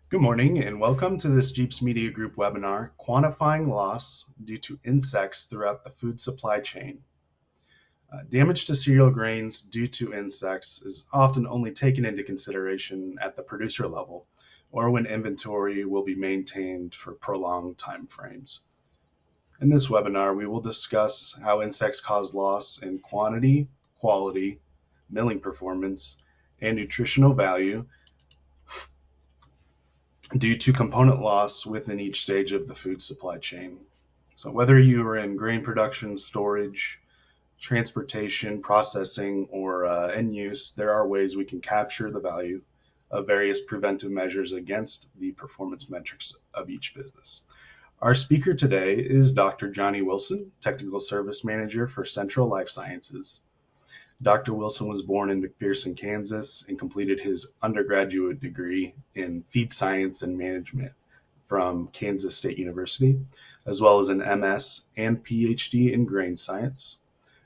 Good morning and welcome to this Jeeps Media Group webinar, Quantifying Loss Due to Insects Throughout the Food Supply Chain. Damage to cereal grains due to insects is often only taken into consideration at the producer level or when inventory will be maintained for prolonged time frames. In this webinar, we will discuss how insects cause loss in quantity, quality, milling performance, and nutritional value due to component loss within each stage of the food supply chain. So whether you are in grain production, storage, transportation, processing, or end use, there are ways we can capture the value of various preventive measures against the performance metrics of each business. Our speaker today is Dr. Johnny Wilson, Technical Service Manager for Central Life Sciences. Dr. Wilson was born in McPherson, Kansas, and completed his undergraduate degree in feed science and management from Kansas State University, as well as an MS and PhD in grain science.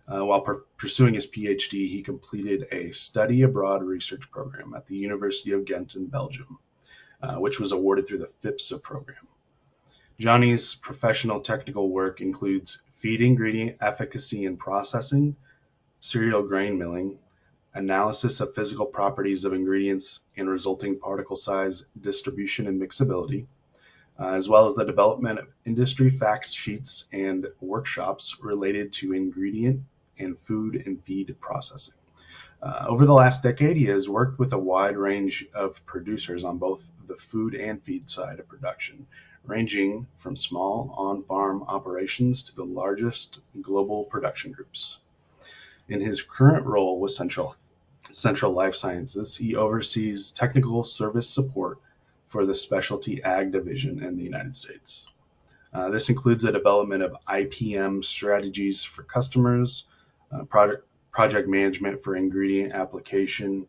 While pursuing his PhD, he completed a study abroad research program at the University of Ghent in Belgium, which was awarded through the FIPSA program. Johnny's professional technical work includes feed ingredient efficacy and processing, cereal grain milling, analysis of physical properties of ingredients and resulting particle size, distribution, and mixability, as well as the development of industry fact sheets and workshops related to ingredient and food and feed processing. Over the last decade, he has worked with a wide range of producers on both the food and feed side of production, ranging from small on-farm operations to the largest global production groups. In his current role with Central Life Sciences, he oversees technical service support for the specialty ag division in the United States. This includes the development of IPM strategies for customers, project management for ingredient application,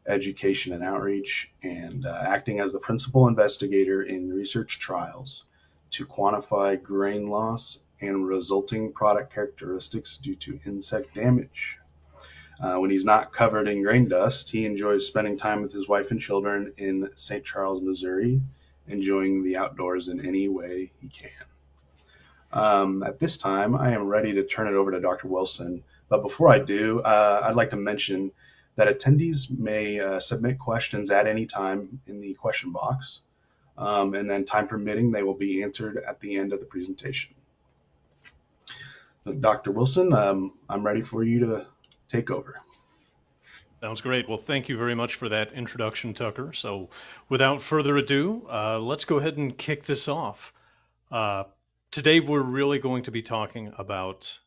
education and outreach, and acting as the principal investigator in research trials to quantify grain loss and resulting product characteristics due to insect damage. When he's not covered in grain dust, he enjoys spending time with his wife and children in St. Charles, Missouri, enjoying the outdoors in any way he can. At this time, I am ready to turn it over to Dr. Wilson. But before I do, I'd like to mention that attendees may submit questions at any time in the question box. And then time permitting, they will be answered at the end of the presentation. Dr. Wilson, I'm ready for you to take over. Sounds great. Well, thank you very much for that introduction, Tucker. So without further ado, let's go ahead and kick this off. Today, we're really going to be talking about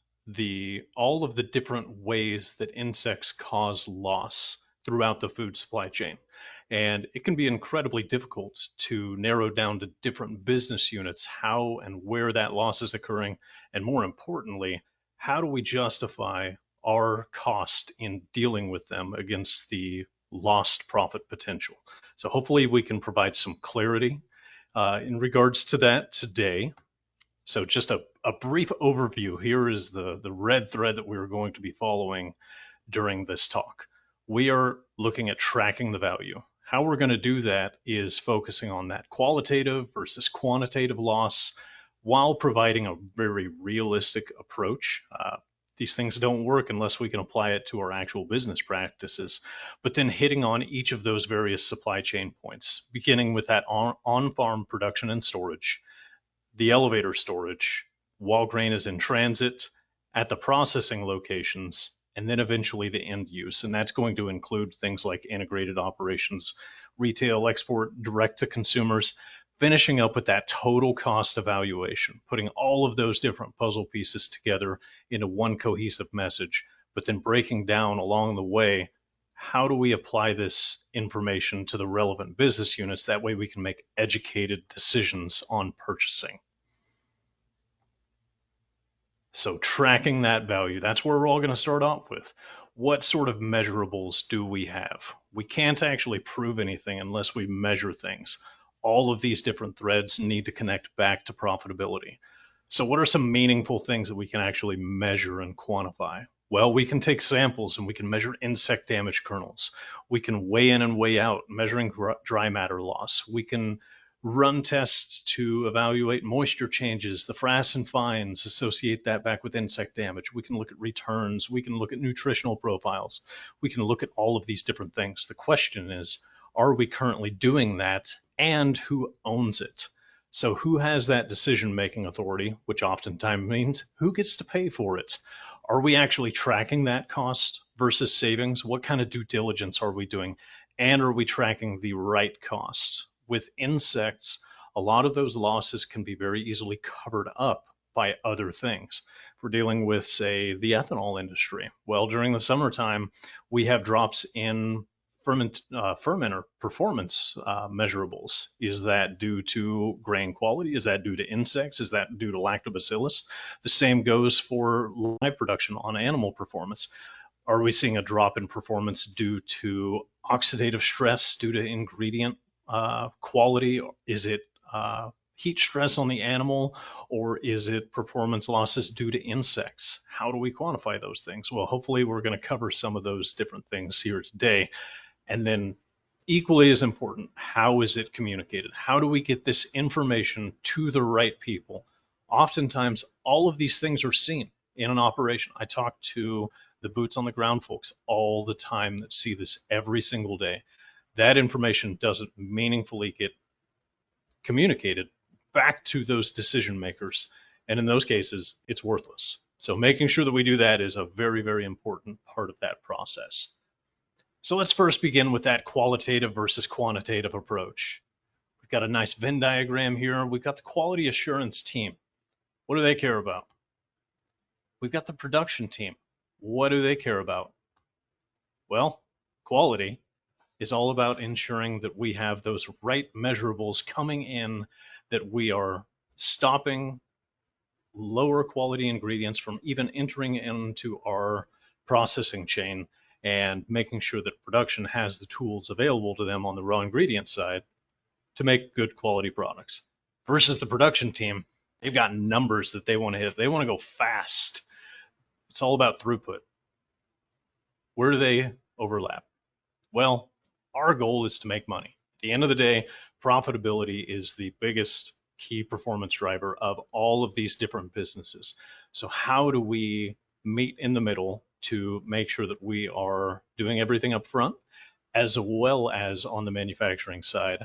all of the different ways that insects cause loss throughout the food supply chain. And it can be incredibly difficult to narrow down to different business units how and where that loss is occurring. And more importantly, how do we justify our cost in dealing with them against the lost profit potential? So hopefully we can provide some clarity in regards to that today. So just a brief overview. Here is the red thread that we're going to be following during this talk. We are looking at tracking the value. How we're going to do that is focusing on that qualitative versus quantitative loss while providing a very realistic approach. These things don't work unless we can apply it to our actual business practices, but then hitting on each of those various supply chain points, beginning with that on-farm production and storage, the elevator storage, while grain is in transit, at the processing locations, and then eventually the end use. And that's going to include things like integrated operations, retail, export, direct to consumers, finishing up with that total cost evaluation, putting all of those different puzzle pieces together into one cohesive message, but then breaking down along the way, how do we apply this information to the relevant business units? That way we can make educated decisions on purchasing. So tracking that value, that's where we're all going to start off with. What sort of measurables do we have? We can't actually prove anything unless we measure things. All of these different threads need to connect back to profitability. So what are some meaningful things that we can actually measure and quantify? Well, we can take samples and we can measure insect damage kernels. We can weigh in and weigh out, measuring dry matter loss. We can run tests to evaluate moisture changes, the frass and fines, associate that back with insect damage. We can look at returns. We can look at nutritional profiles. We can look at all of these different things. The question is, are we currently doing that, and who owns it? So who has that decision-making authority, which oftentimes means who gets to pay for it? Are we actually tracking that cost versus savings? What kind of due diligence are we doing? And are we tracking the right cost? With insects, a lot of those losses can be very easily covered up by other things. If we're dealing with, say, the ethanol industry, well, during the summertime, we have drops in fermenter performance measurables. Is that due to grain quality? Is that due to insects? Is that due to lactobacillus? The same goes for live production on animal performance. Are we seeing a drop in performance due to oxidative stress, due to ingredient quality? Is it heat stress on the animal, or is it performance losses due to insects? How do we quantify those things? Well, hopefully we're going to cover some of those different things here today. And then equally as important, how is it communicated? How do we get this information to the right people? Oftentimes, all of these things are seen in an operation. I talk to the boots on the ground folks all the time that see this every single day. That information doesn't meaningfully get communicated back to those decision makers. And in those cases, it's worthless. So making sure that we do that is a very, very important part of that process. So let's first begin with that qualitative versus quantitative approach. We've got a nice Venn diagram here. We've got the quality assurance team. What do they care about? We've got the production team. What do they care about? Well, quality is all about ensuring that we have those right measurables coming in, that we are stopping lower quality ingredients from even entering into our processing chain, and making sure that production has the tools available to them on the raw ingredient side to make good quality products. Versus the production team, they've got numbers that they want to hit. They want to go fast. It's all about throughput. Where do they overlap? Well, our goal is to make money. At the end of the day, profitability is the biggest key performance driver of all of these different businesses. So how do we meet in the middle to make sure that we are doing everything up front, as well as on the manufacturing side,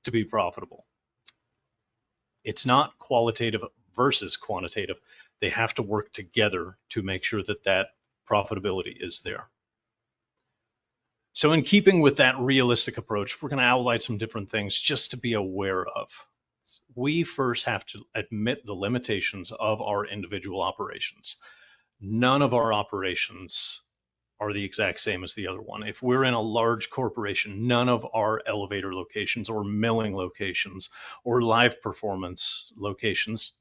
to be profitable? It's not qualitative versus quantitative. They have to work together to make sure that that profitability is there. So in keeping with that realistic approach, we're going to outline some different things just to be aware of. We first have to admit the limitations of our individual operations. None of our operations are the exact same as the other one. If we're in a large corporation, none of our elevator locations or milling locations or live performance locations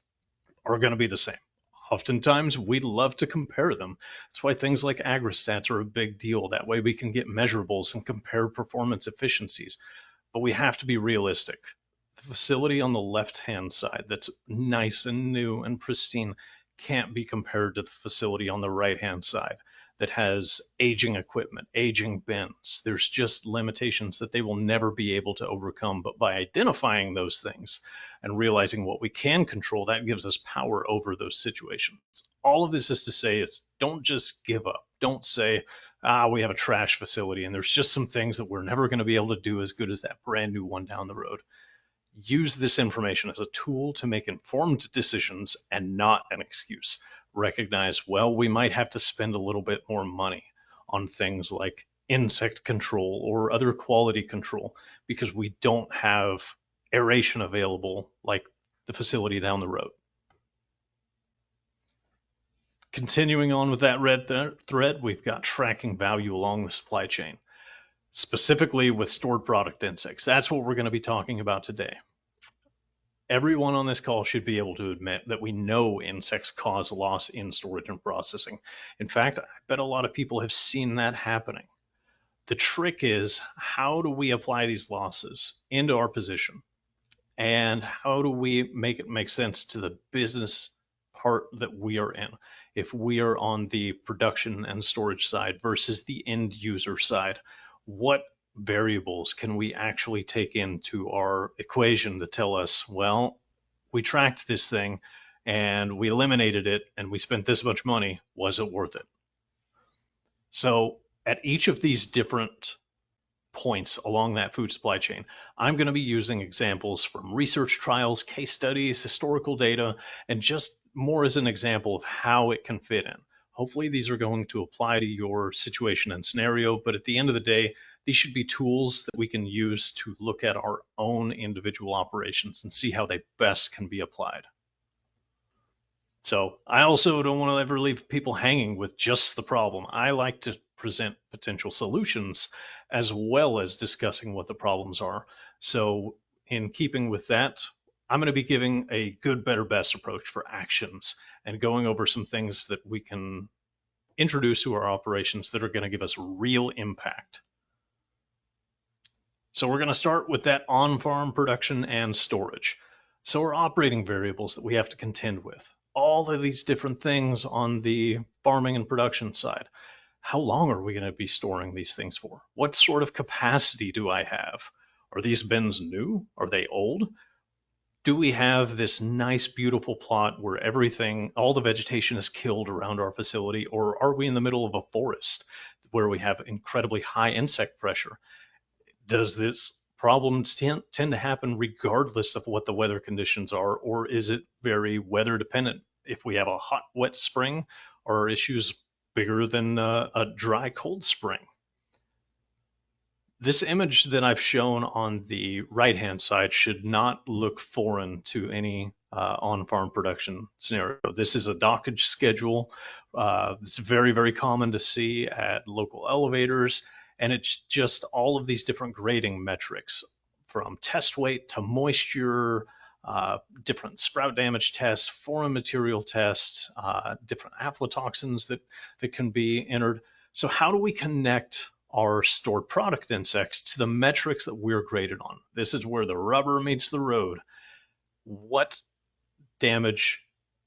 are going to be the same. Oftentimes, we'd love to compare them. That's why things like agristats are a big deal. That way we can get measurables and compare performance efficiencies. But we have to be realistic. The facility on the left-hand side that's nice and new and pristine can't be compared to the facility on the right-hand side that has aging equipment, aging bins. There's just limitations that they will never be able to overcome. But by identifying those things and realizing what we can control, that gives us power over those situations. All of this is to say, it's don't just give up. Don't say, we have a trash facility and there's just some things that we're never going to be able to do as good as that brand new one down the road. Use this information as a tool to make informed decisions and not an excuse. Recognize, well, we might have to spend a little bit more money on things like insect control or other quality control because we don't have aeration available like the facility down the road. Continuing on with that red thread, we've got tracking value along the supply chain, specifically with stored product insects. That's what we're going to be talking about today. Everyone on this call should be able to admit that we know insects cause loss in storage and processing. In fact, I bet a lot of people have seen that happening. The trick is, how do we apply these losses into our position? And how do we make it make sense to the business part that we are in. If we are on the production and storage side versus the end user side, what variables can we actually take into our equation to tell us, well, we tracked this thing and we eliminated it and we spent this much money, was it worth it? So at each of these different points along that food supply chain, I'm going to be using examples from research trials, case studies, historical data, and just more as an example of how it can fit in. Hopefully these are going to apply to your situation and scenario, but at the end of the day, these should be tools that we can use to look at our own individual operations and see how they best can be applied. So I also don't want to ever leave people hanging with just the problem. I like to present potential solutions as well as discussing what the problems are. So in keeping with that, I'm going to be giving a good, better, best approach for actions and going over some things that we can introduce to our operations that are going to give us real impact. So we're going to start with that on-farm production and storage. So our operating variables that we have to contend with, all of these different things on the farming and production side. How long are we going to be storing these things for? What sort of capacity do I have? Are these bins new? Are they old? Do we have this nice, beautiful plot where everything, all the vegetation is killed around our facility? Or are we in the middle of a forest where we have incredibly high insect pressure? Does this problem tend to happen regardless of what the weather conditions are, or is it very weather dependent? If we have a hot, wet spring, are issues bigger than a dry, cold spring? This image that I've shown on the right-hand side should not look foreign to any on-farm production scenario. This is a dockage schedule. It's very, very common to see at local elevators. And it's just all of these different grading metrics, from test weight to moisture, different sprout damage tests, foreign material tests, different aflatoxins that can be entered. So how do we connect our stored product insects to the metrics that we're graded on? This is where the rubber meets the road. What damage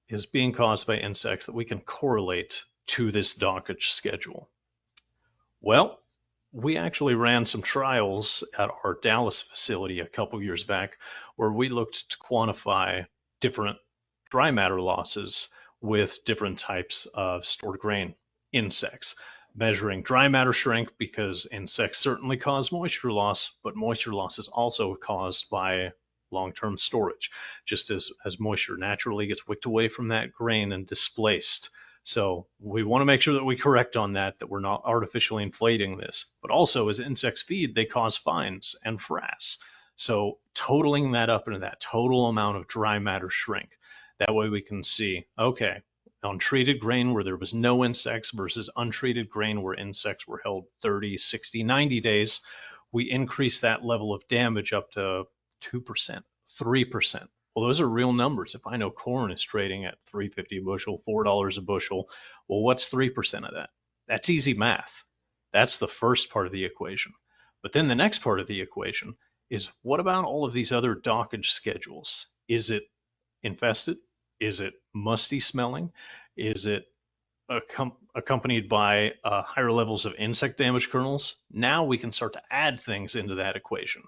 is being caused by insects that we can correlate to this dockage schedule? Well, we actually ran some trials at our Dallas facility a couple years back where we looked to quantify different dry matter losses with different types of stored grain insects, measuring dry matter shrink because insects certainly cause moisture loss, but moisture loss is also caused by long-term storage, just as moisture naturally gets wicked away from that grain and displaced. So we want to make sure that we correct on that we're not artificially inflating this. But also, as insects feed, they cause fines and frass. So totaling that up into that total amount of dry matter shrink, that way we can see, okay, on treated grain where there was no insects versus untreated grain where insects were held 30, 60, 90 days, we increase that level of damage up to 2%, 3%. Well, those are real numbers. If I know corn is trading at $3.50 a bushel, $4 a bushel, well, what's 3% of that? That's easy math. That's the first part of the equation. But then the next part of the equation is, what about all of these other dockage schedules? Is it infested? Is it musty smelling? Is it accompanied by higher levels of insect damage kernels? Now we can start to add things into that equation.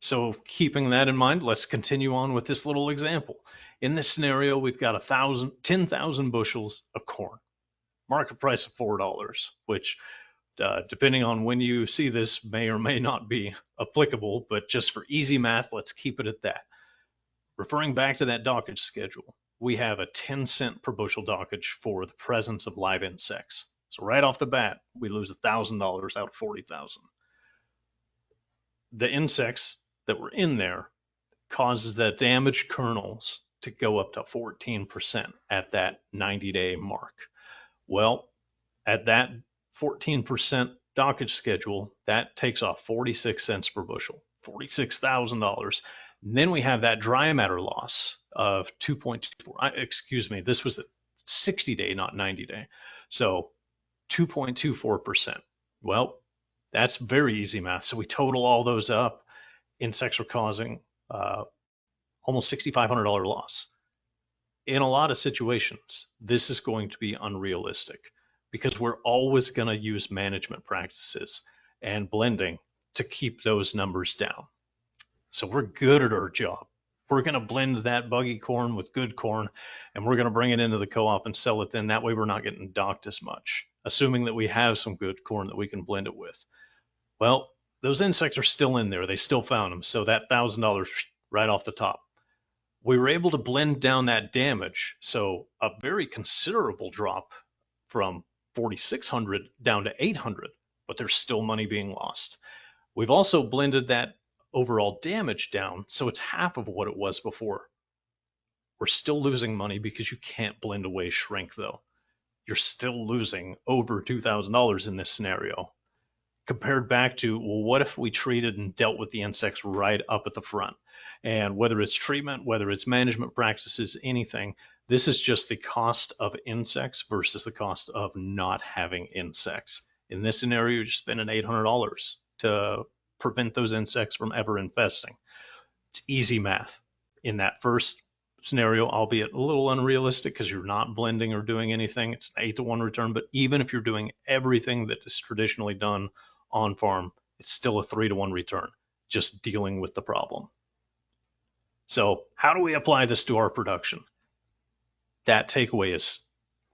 So keeping that in mind, let's continue on with this little example. In this scenario, we've got 10,000 bushels of corn, market price of $4, which depending on when you see this may or may not be applicable, but just for easy math, let's keep it at that. Referring back to that dockage schedule, we have a 10-cent per bushel dockage for the presence of live insects. So right off the bat, we lose $1,000 out of 40,000. The insects that were in there causes the damaged kernels to go up to 14% at that 90-day mark. Well, at that 14% dockage schedule, that takes off 46 cents per bushel, $46,000. And then we have that dry matter loss of 2.24. Excuse me, this was a 60-day, not 90-day. So 2.24%. Well, that's very easy math. So we total all those up. Insects are causing almost $6,500 loss. In a lot of situations, this is going to be unrealistic because we're always going to use management practices and blending to keep those numbers down. So we're good at our job. We're going to blend that buggy corn with good corn, and we're going to bring it into the co-op and sell it then. That way we're not getting docked as much, assuming that we have some good corn that we can blend it with. Well, those insects are still in there. They still found them. So that $1,000 right off the top. We were able to blend down that damage. So a very considerable drop from 4,600 down to 800, but there's still money being lost. We've also blended that overall damage down, so it's half of what it was before. We're still losing money because you can't blend away shrink, though. You're still losing over $2,000 in this scenario. Compared back to, well, what if we treated and dealt with the insects right up at the front? And whether it's treatment, whether it's management practices, anything, this is just the cost of insects versus the cost of not having insects. In this scenario, you're spending $800 to prevent those insects from ever infesting. It's easy math. In that first scenario, albeit a little unrealistic because you're not blending or doing anything, it's an 8-to-1 return. But even if you're doing everything that is traditionally done on farm, it's still a 3-to-1 return, just dealing with the problem. So how do we apply this to our production? That takeaway is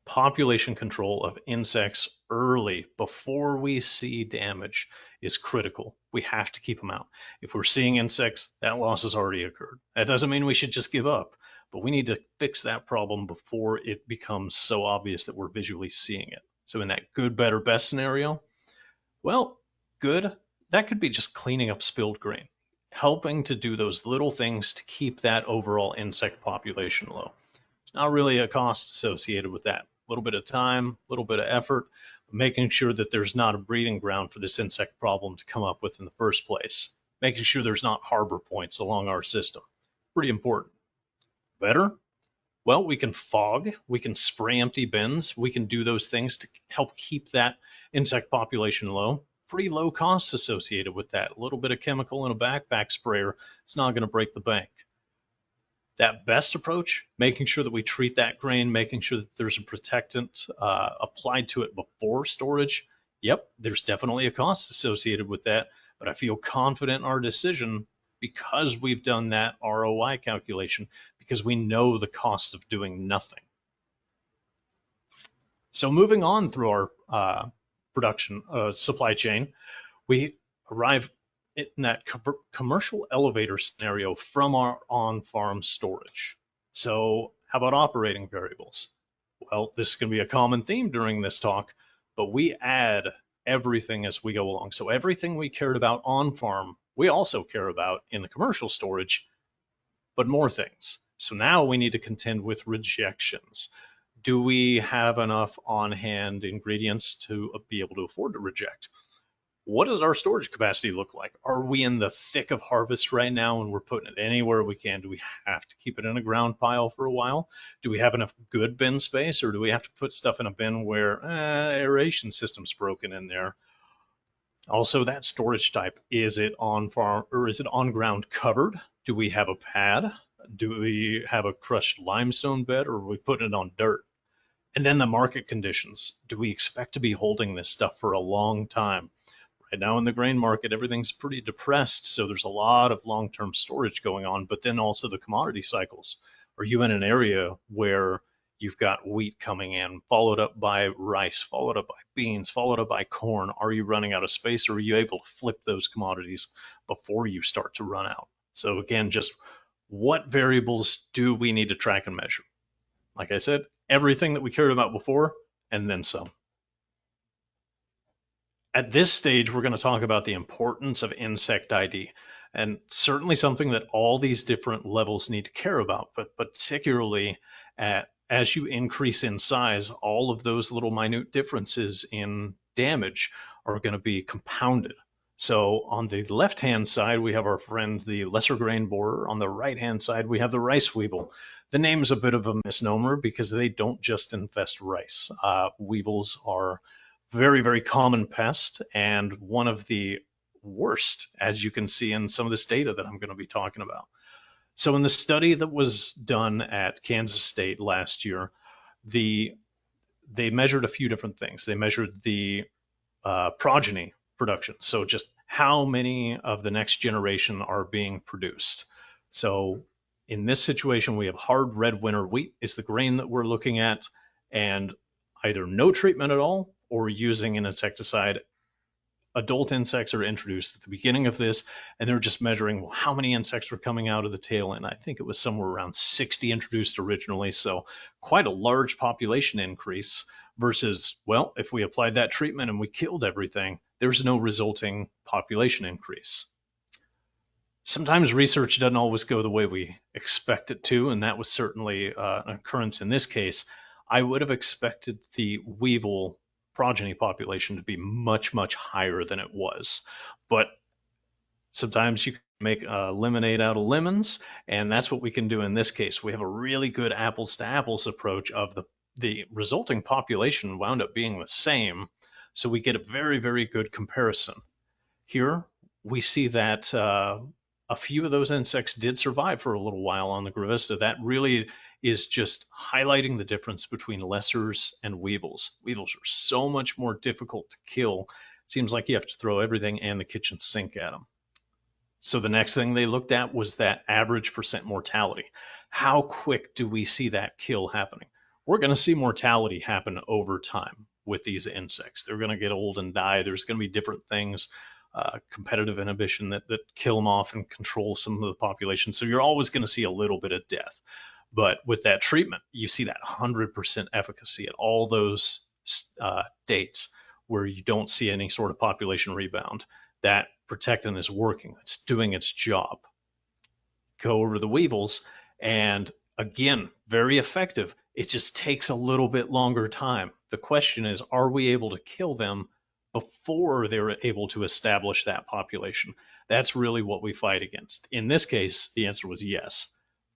population control of insects early before we see damage is critical. We have to keep them out. If we're seeing insects, that loss has already occurred. That doesn't mean we should just give up, but we need to fix that problem before it becomes so obvious that we're visually seeing it. So in that good, better, best scenario, well, good, that could be just cleaning up spilled grain, helping to do those little things to keep that overall insect population low. There's not really a cost associated with that. A little bit of time, a little bit of effort, making sure that there's not a breeding ground for this insect problem to come up with in the first place, making sure there's not harbor points along our system. Pretty important. Better? Well, we can fog, we can spray empty bins, we can do those things to help keep that insect population low. Pretty low costs associated with that. A little bit of chemical in a backpack sprayer, it's not going to break the bank. That best approach, making sure that we treat that grain, making sure that there's a protectant applied to it before storage. Yep, there's definitely a cost associated with that, but I feel confident in our decision because we've done that ROI calculation, because we know the cost of doing nothing. So moving on through our production supply chain, we arrive in that commercial elevator scenario from our on-farm storage. So how about operating variables? Well, this is going to be a common theme during this talk, but we add everything as we go along. So everything we cared about on-farm, we also care about in the commercial storage, but more things. So now we need to contend with rejections. Do we have enough on-hand ingredients to be able to afford to reject? What does our storage capacity look like? Are we in the thick of harvest right now and we're putting it anywhere we can? Do we have to keep it in a ground pile for a while? Do we have enough good bin space, or do we have to put stuff in a bin where aeration system's broken in there? Also, that storage type, is it on farm or is it on ground covered? Do we have a pad? Do we have a crushed limestone bed, or are we putting it on dirt? And then the market conditions. Do we expect to be holding this stuff for a long time? Right now in the grain market, everything's pretty depressed, so there's a lot of long-term storage going on, but then also the commodity cycles. Are you in an area where you've got wheat coming in, followed up by rice, followed up by beans, followed up by corn? Are you running out of space, or are you able to flip those commodities before you start to run out? So again, just what variables do we need to track and measure? Like I said, everything that we cared about before, and then some. At this stage, we're going to talk about the importance of insect ID, and certainly something that all these different levels need to care about, but particularly as you increase in size, all of those little minute differences in damage are going to be compounded. So on the left-hand side, we have our friend, the lesser grain borer. On the right-hand side, we have the rice weevil. The name's a bit of a misnomer because they don't just infest rice. Weevils are very, very common pest, and one of the worst, as you can see in some of this data that I'm going to be talking about. So in the study that was done at Kansas State last year, the they measured a few different things. They measured the progeny production, so just how many of the next generation are being produced. So in this situation, we have hard red winter wheat is the grain that we're looking at, and either no treatment at all or using an insecticide. Adult insects are introduced at the beginning of this, and they're just measuring, well, how many insects are coming out of the tail end. I think it was somewhere around 60 introduced originally, so quite a large population increase versus, well, if we applied that treatment and we killed everything, there's no resulting population increase. Sometimes research doesn't always go the way we expect it to, and that was certainly an occurrence in this case. I would have expected the weevil progeny population to be much, much higher than it was. But sometimes you can make lemonade out of lemons, and that's what we can do in this case. We have a really good apples to apples approach of the resulting population wound up being the same, so we get a very, very good comparison. Here, we see that a few of those insects did survive for a little while on the Gravista. That really is just highlighting the difference between lessers and weevils. Weevils are so much more difficult to kill. It seems like you have to throw everything and the kitchen sink at them. So the next thing they looked at was that average percent mortality. How quick do we see that kill happening? We're going to see mortality happen over time with these insects. They're going to get old and die. There's going to be different things, competitive inhibition that kill them off and control some of the population. So you're always going to see a little bit of death. But with that treatment, you see that 100% efficacy at all those dates where you don't see any sort of population rebound. That protectant is working. It's doing its job. Go over the weevils, and again, very effective. It just takes a little bit longer time. The question is, are we able to kill them before they're able to establish that population? That's really what we fight against. In this case, the answer was yes.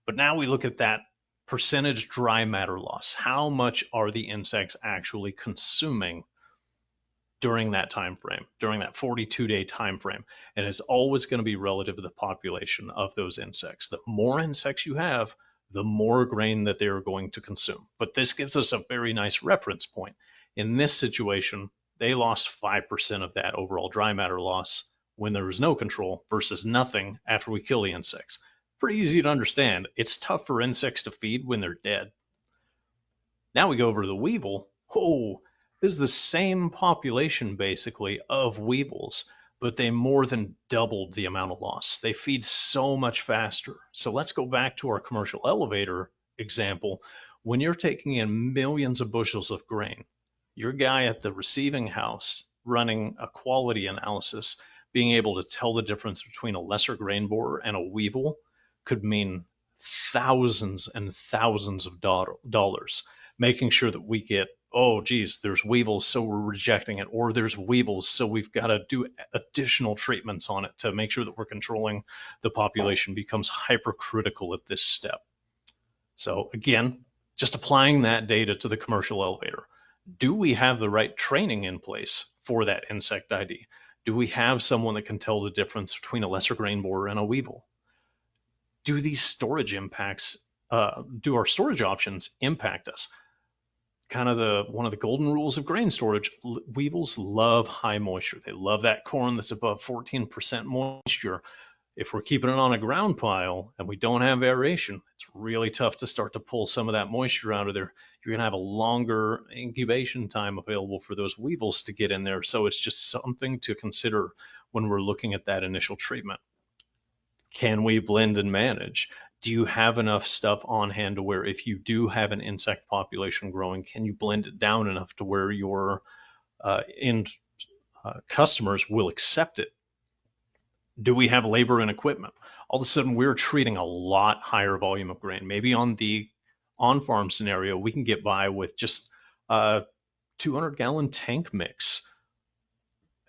But now we look at that percentage dry matter loss. How much are the insects actually consuming during that time frame, during that 42-day time frame? And it's always going to be relative to the population of those insects. The more insects you have, the more grain that they're going to consume. But this gives us a very nice reference point. In this situation, they lost 5% of that overall dry matter loss when there was no control versus nothing after we kill the insects. Pretty easy to understand. It's tough for insects to feed when they're dead. Now we go over to the weevil. Oh, this is the same population basically of weevils, but they more than doubled the amount of loss. They feed so much faster. So let's go back to our commercial elevator example. When you're taking in millions of bushels of grain, your guy at the receiving house running a quality analysis, being able to tell the difference between a lesser grain borer and a weevil could mean thousands and thousands of dollars, making sure that we get, oh, geez, there's weevils, so we're rejecting it, or there's weevils, so we've got to do additional treatments on it to make sure that we're controlling the population, becomes hypercritical at this step. So again, just applying that data to the commercial elevator. Do we have the right training in place for that insect ID? Do we have someone that can tell the difference between a lesser grain borer and a weevil? Do these storage impacts, do our storage options impact us? Kind of one of the golden rules of grain storage, weevils love high moisture. They love that corn that's above 14% moisture. If we're keeping it on a ground pile and we don't have aeration, it's really tough to start to pull some of that moisture out of there. You're going to have a longer incubation time available for those weevils to get in there. So it's just something to consider when we're looking at that initial treatment. Can we blend and manage? Do you have enough stuff on hand to where if you do have an insect population growing, can you blend it down enough to where your customers will accept it? Do we have labor and equipment? All of a sudden, we're treating a lot higher volume of grain. Maybe on the on-farm scenario, we can get by with just a 200-gallon tank mix.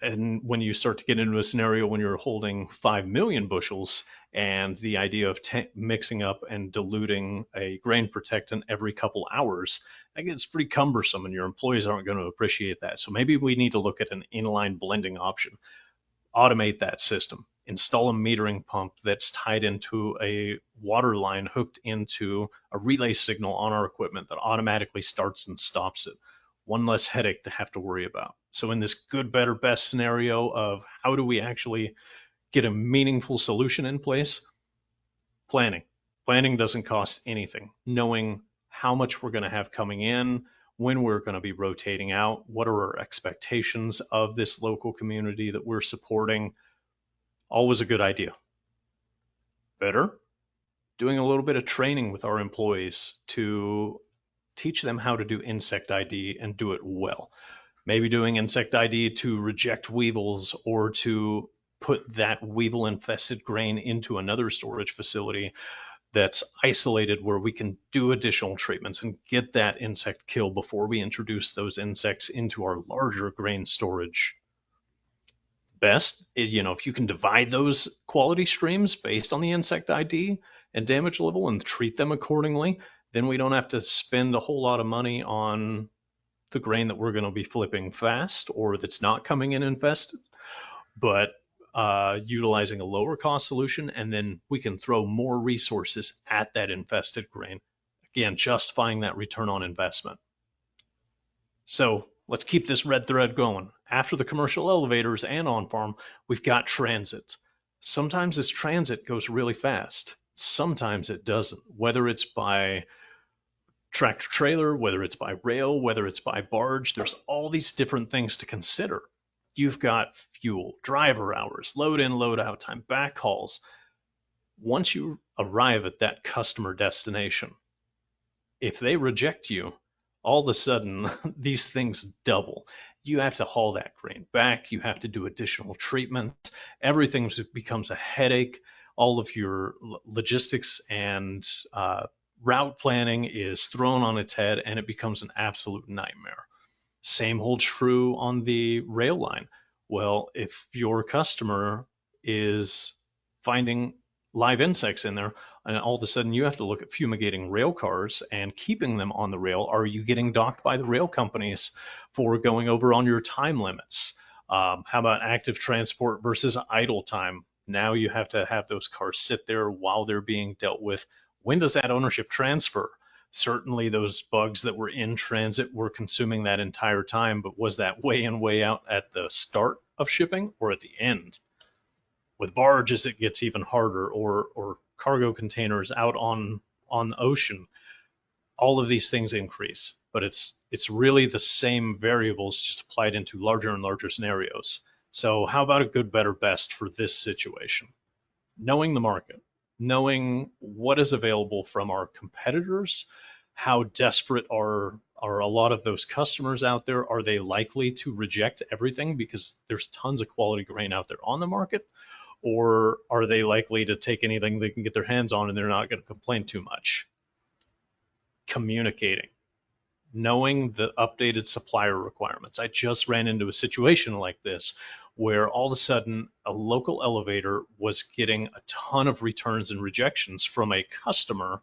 And when you start to get into a scenario when you're holding 5 million bushels, and the idea of mixing up and diluting a grain protectant every couple hours, that gets pretty cumbersome, and your employees aren't going to appreciate that. So maybe we need to look at an inline blending option, automate that system. install a metering pump that's tied into a water line hooked into a relay signal on our equipment that automatically starts and stops it. One less headache to have to worry about. So in this good, better, best scenario of how do we actually get a meaningful solution in place, planning. Planning doesn't cost anything. Knowing how much we're going to have coming in, when we're going to be rotating out, what are our expectations of this local community that we're supporting, always a good idea. Better, doing a little bit of training with our employees to teach them how to do insect ID and do it well. Maybe doing insect ID to reject weevils or to put that weevil infested grain into another storage facility that's isolated where we can do additional treatments and get that insect kill before we introduce those insects into our larger grain storage. Best, if you can divide those quality streams based on the insect ID and damage level and treat them accordingly, then we don't have to spend a whole lot of money on the grain that we're going to be flipping fast or that's not coming in infested, but utilizing a lower cost solution, and then we can throw more resources at that infested grain. Again, justifying that return on investment. So let's keep this red thread going. After the commercial elevators and on-farm, we've got transit. Sometimes this transit goes really fast. Sometimes it doesn't, whether it's by tractor trailer, whether it's by rail, whether it's by barge. There's all these different things to consider. You've got fuel, driver hours, load in, load out time, backhauls. Once you arrive at that customer destination, if they reject you, all of a sudden these things double. You have to haul that grain back. You have to do additional treatments. Everything becomes a headache. All of your logistics and route planning is thrown on its head, and it becomes an absolute nightmare. Same holds true on the rail line. Well, if your customer is finding live insects in there, and all of a sudden you have to look at fumigating rail cars and keeping them on the rail, are you getting docked by the rail companies for going over on your time limits? How about active transport versus idle time? Now you have to have those cars sit there while they're being dealt with. When does that ownership transfer? Certainly those bugs that were in transit were consuming that entire time, but was that way in, way out at the start of shipping or at the end? With barges, it gets even harder, or cargo containers out on the ocean. All of these things increase, but it's really the same variables just applied into larger and larger scenarios. So how about a good, better, best for this situation? Knowing the market, knowing what is available from our competitors, how desperate are a lot of those customers out there? Are they likely to reject everything because there's tons of quality grain out there on the market? Or are they likely to take anything they can get their hands on and they're not going to complain too much? Communicating, knowing the updated supplier requirements. I just ran into a situation like this where all of a sudden a local elevator was getting a ton of returns and rejections from a customer,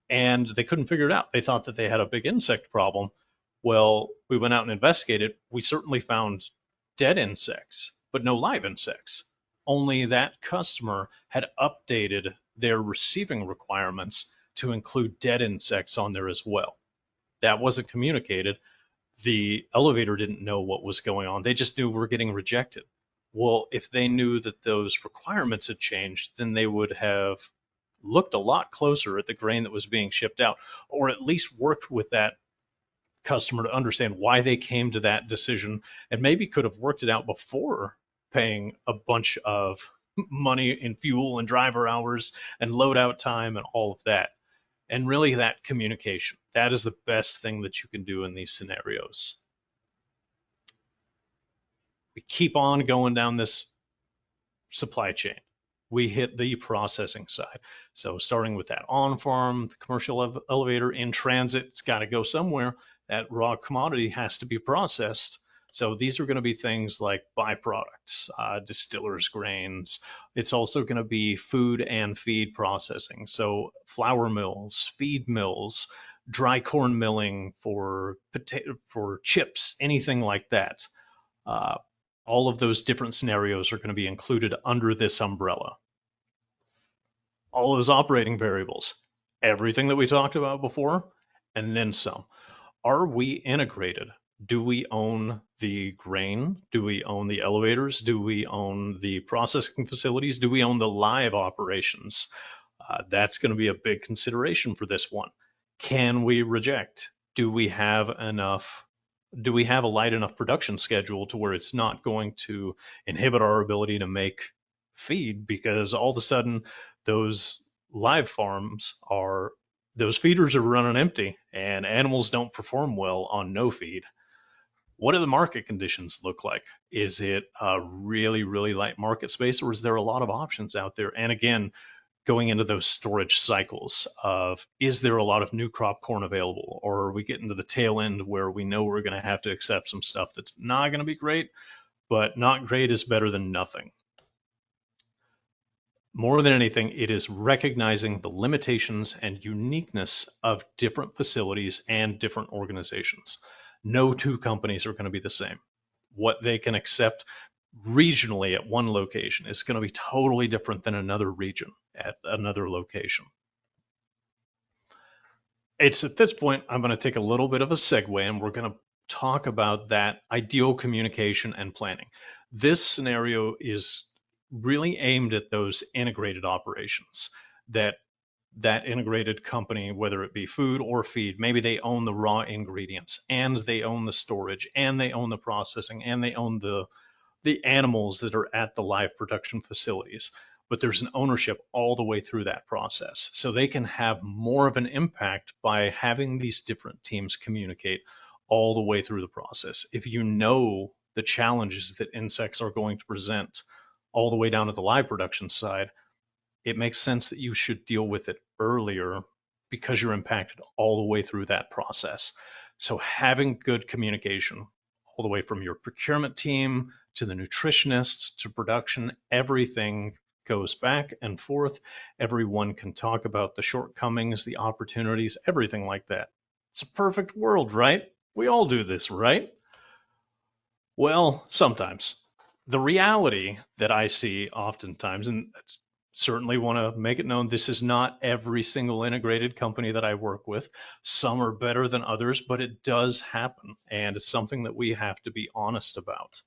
and they couldn't figure it out. They thought that they had a big insect problem. Well, we went out and investigated. We certainly found dead insects, but no live insects. Only that customer had updated their receiving requirements to include dead insects on there as well. That wasn't communicated. The elevator didn't know what was going on. They just knew we're getting rejected. Well, if they knew that those requirements had changed, then they would have looked a lot closer at the grain that was being shipped out, or at least worked with that customer to understand why they came to that decision, and maybe could have worked it out before paying a bunch of money in fuel and driver hours and load out time and all of that. And really, that communication, that is the best thing that you can do in these scenarios. We keep on going down this supply chain. We hit the processing side. So starting with that on-farm, the commercial elevator in transit, it's got to go somewhere. That raw commodity has to be processed. So these are going to be things like byproducts, distillers grains. It's also going to be food and feed processing. So flour mills, feed mills, dry corn milling for chips, anything like that. All of those different scenarios are going to be included under this umbrella. All those operating variables, everything that we talked about before, and then some. Are we integrated? Do we own the grain? Do we own the elevators? Do we own the processing facilities? Do we own the live operations? That's going to be a big consideration for this one. Can we reject? Do we have enough? Do we have a light enough production schedule to where it's not going to inhibit our ability to make feed? Because all of a sudden, those live farms are those feeders are running empty and animals don't perform well on no feed. What do the market conditions look like? Is it a really, really light market space, or is there a lot of options out there? And again, going into those storage cycles of, is there a lot of new crop corn available, or are we getting to the tail end where we know we're going to have to accept some stuff that's not going to be great, but not great is better than nothing. More than anything, it is recognizing the limitations and uniqueness of different facilities and different organizations. No two companies are going to be the same. What they can accept regionally at one location is going to be totally different than another region at another location. It's at this point, I'm going to take a little bit of a segue and we're going to talk about that ideal communication and planning. This scenario is really aimed at those integrated operations that integrated company, whether it be food or feed, maybe they own the raw ingredients and they own the storage and they own the processing and they own the animals that are at the live production facilities, but there's an ownership all the way through that process. So they can have more of an impact by having these different teams communicate all the way through the process. If you know the challenges that insects are going to present all the way down to the live production side, it makes sense that you should deal with it earlier because you're impacted all the way through that process. So having good communication all the way from your procurement team to the nutritionists to production, everything goes back and forth. Everyone can talk about the shortcomings, the opportunities, everything like that. It's a perfect world, right? We all do this, right? Well, sometimes. The reality that I see oftentimes, and certainly want to make it known, this is not every single integrated company that I work with. Some are better than others, but it does happen, and it's something that we have to be honest about.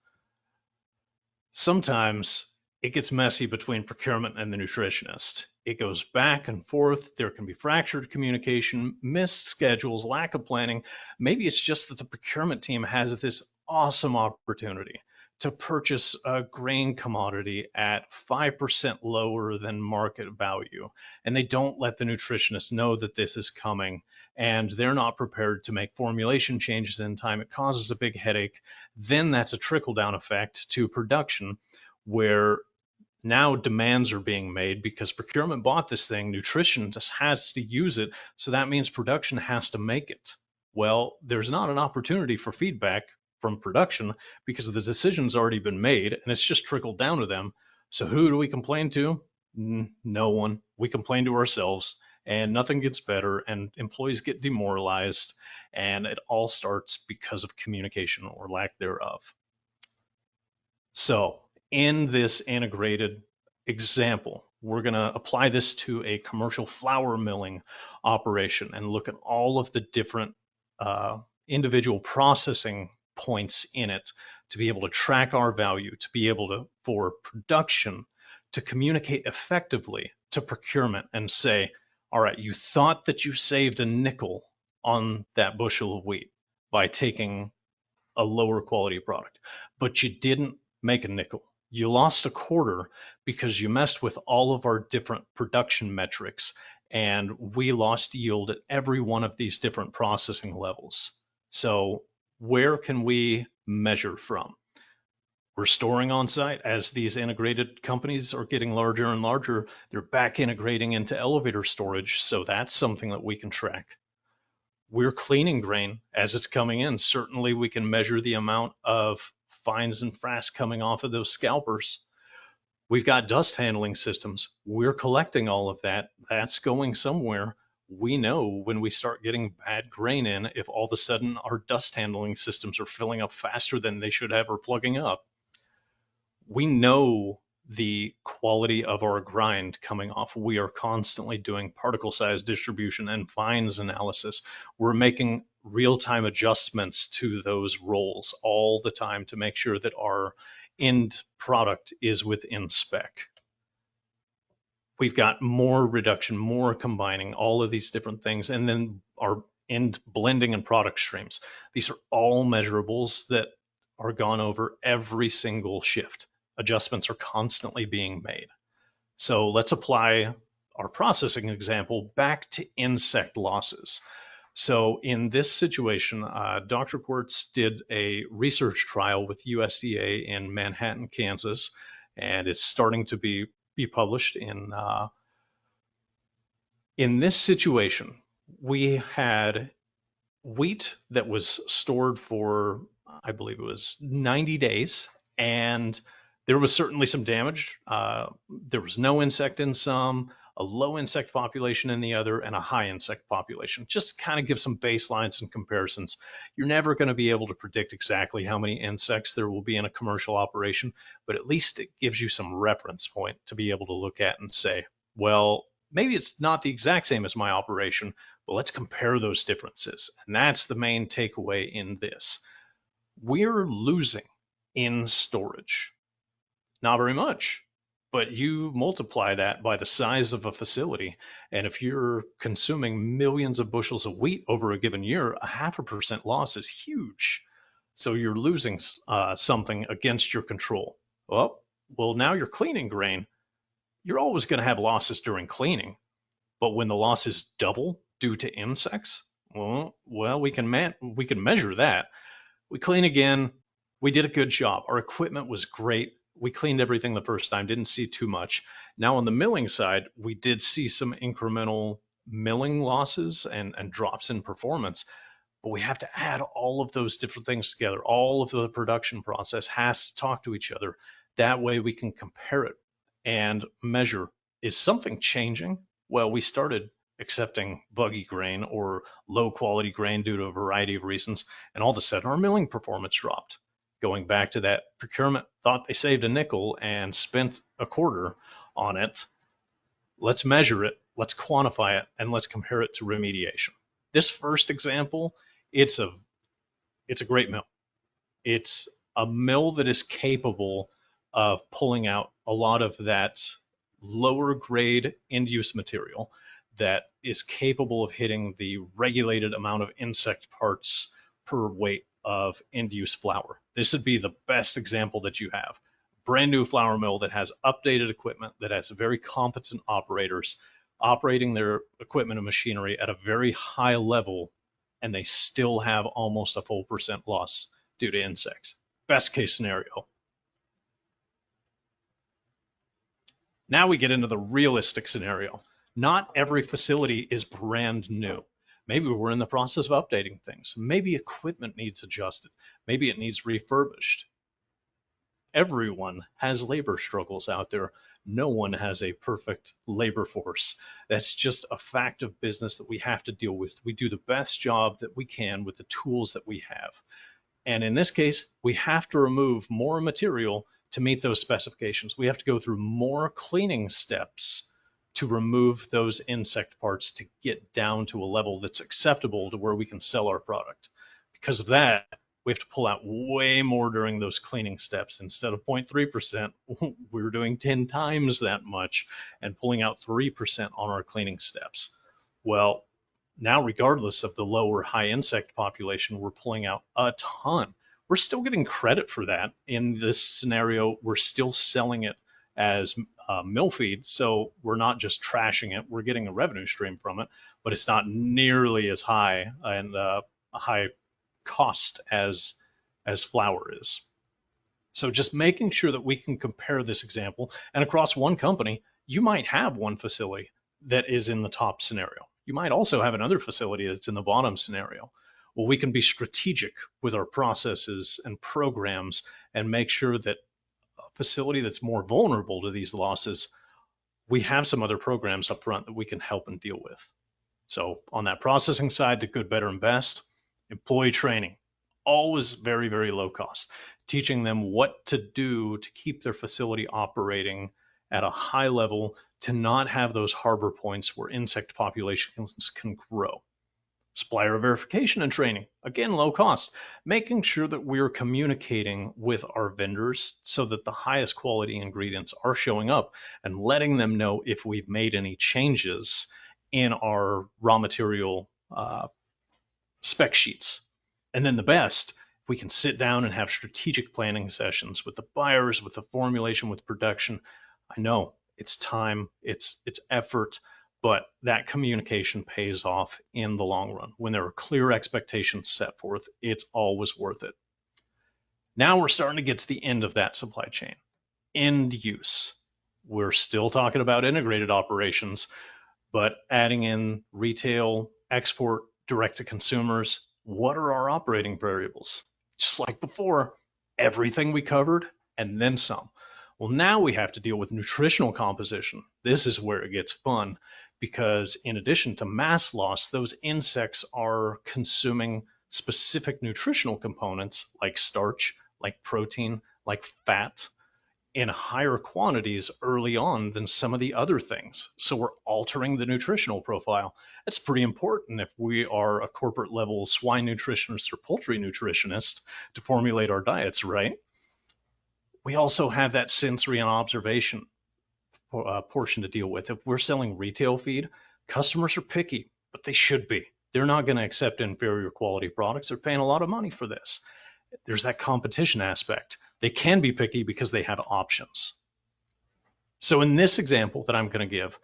Sometimes it gets messy between procurement and the nutritionist. It goes back and forth. There can be fractured communication, missed schedules, lack of planning. Maybe it's just that the procurement team has this awesome opportunity to purchase a grain commodity at 5% lower than market value. And they don't let the nutritionist know that this is coming, and they're not prepared to make formulation changes in time. It causes a big headache. Then that's a trickle down effect to production where now demands are being made because procurement bought this thing, nutrition just has to use it, so that means production has to make it. Well, there's not an opportunity for feedback from production because the decision's already been made and it's just trickled down to them. So who do we complain to? No one. We complain to ourselves, and nothing gets better, and employees get demoralized, and it all starts because of communication or lack thereof. So in this integrated example, we're going to apply this to a commercial flour milling operation and look at all of the different individual processing points in it to be able to track our value, to be able to, for production, to communicate effectively to procurement and say, all right, you thought that you saved a nickel on that bushel of wheat by taking a lower quality product, but you didn't make a nickel. You lost a quarter because you messed with all of our different production metrics, and we lost yield at every one of these different processing levels. So where can we measure from? We're storing on site. As these integrated companies are getting larger and larger, they're back integrating into elevator storage. So that's something that we can track. We're cleaning grain as it's coming in. Certainly we can measure the amount of fines and frass coming off of those scalpers. We've got dust handling systems. We're collecting all of that. That's going somewhere. We know when we start getting bad grain in, if all of a sudden our dust handling systems are filling up faster than they should have or plugging up. We know the quality of our grind coming off. We are constantly doing particle size distribution and fines analysis. We're making real time adjustments to those rolls all the time to make sure that our end product is within spec. We've got more reduction, more combining, all of these different things, and then our end blending and product streams. These are all measurables that are gone over every single shift. Adjustments are constantly being made. So let's apply our processing example back to insect losses. So in this situation, Dr. Quartz did a research trial with USDA in Manhattan, Kansas, and it's starting to be published in this situation. We had wheat that was stored for, I believe it was 90 days, and there was certainly some damage. There was no insect in some, a low insect population in the other, and a high insect population. Just to kind of give some baselines and comparisons. You're never going to be able to predict exactly how many insects there will be in a commercial operation, but at least it gives you some reference point to be able to look at and say, well, maybe it's not the exact same as my operation, but let's compare those differences. And that's the main takeaway in this. We're losing in storage. Not very much, but you multiply that by the size of a facility. And if you're consuming millions of bushels of wheat over a given year, a 0.5% loss is huge. So you're losing something against your control. Well, now you're cleaning grain. You're always going to have losses during cleaning. But when the losses double due to insects, well, we can measure that. We clean again. We did a good job. Our equipment was great. We cleaned everything the first time, didn't see too much. Now on the milling side, we did see some incremental milling losses and drops in performance, but we have to add all of those different things together. All of the production process has to talk to each other. That way we can compare it and measure, is something changing? Well, we started accepting buggy grain or low quality grain due to a variety of reasons, and all of a sudden our milling performance dropped. Going back to that procurement, thought they saved a nickel and spent a quarter on it. Let's measure it, let's quantify it, and let's compare it to remediation. This first example, it's a great mill. It's a mill that is capable of pulling out a lot of that lower grade end use material that is capable of hitting the regulated amount of insect parts per weight of end use flour. This would be the best example that you have. Brand new flour mill that has updated equipment, that has very competent operators operating their equipment and machinery at a very high level, and they still have almost a full percent loss due to insects. Best case scenario. Now we get into the realistic scenario. Not every facility is brand new. Maybe we're in the process of updating things. Maybe equipment needs adjusted. Maybe it needs refurbished. Everyone has labor struggles out there. No one has a perfect labor force. That's just a fact of business that we have to deal with. We do the best job that we can with the tools that we have. And in this case, we have to remove more material to meet those specifications. We have to go through more cleaning steps to remove those insect parts to get down to a level that's acceptable to where we can sell our product. Because of that, we have to pull out way more during those cleaning steps. Instead of 0.3%, we're doing 10 times that much and pulling out 3% on our cleaning steps. Well, now regardless of the low or high insect population, we're pulling out a ton. We're still getting credit for that. In this scenario, we're still selling it as mill feed, so we're not just trashing it, we're getting a revenue stream from it, but it's not nearly as high and high cost as flour is. So just making sure that we can compare this example, and across one company, you might have one facility that is in the top scenario. You might also have another facility that's in the bottom scenario. Well, we can be strategic with our processes and programs and make sure that a facility that's more vulnerable to these losses, we have some other programs up front that we can help and deal with. So on that processing side, the good, better, and best, employee training, always very, very low cost, teaching them what to do to keep their facility operating at a high level to not have those harbor points where insect populations can grow. Supplier verification and training, again, low cost, making sure that we're communicating with our vendors so that the highest quality ingredients are showing up and letting them know if we've made any changes in our raw material spec sheets. And then the best, we can sit down and have strategic planning sessions with the buyers, with the formulation, with production. I know it's time, it's effort, but that communication pays off in the long run. When there are clear expectations set forth, it's always worth it. Now we're starting to get to the end of that supply chain. End use. We're still talking about integrated operations, but adding in retail, export, direct to consumers, what are our operating variables? Just like before, everything we covered and then some. Well, now we have to deal with nutritional composition. This is where it gets fun because in addition to mass loss, those insects are consuming specific nutritional components like starch, like protein, like fat in higher quantities early on than some of the other things. So we're altering the nutritional profile. That's pretty important if we are a corporate level swine nutritionist or poultry nutritionist to formulate our diets, right? We also have that sensory and observation portion to deal with. If we're selling retail feed, customers are picky, but they should be. They're not going to accept inferior quality products. They're paying a lot of money for this. There's that competition aspect. They can be picky because they have options. So in this example that I'm going to give,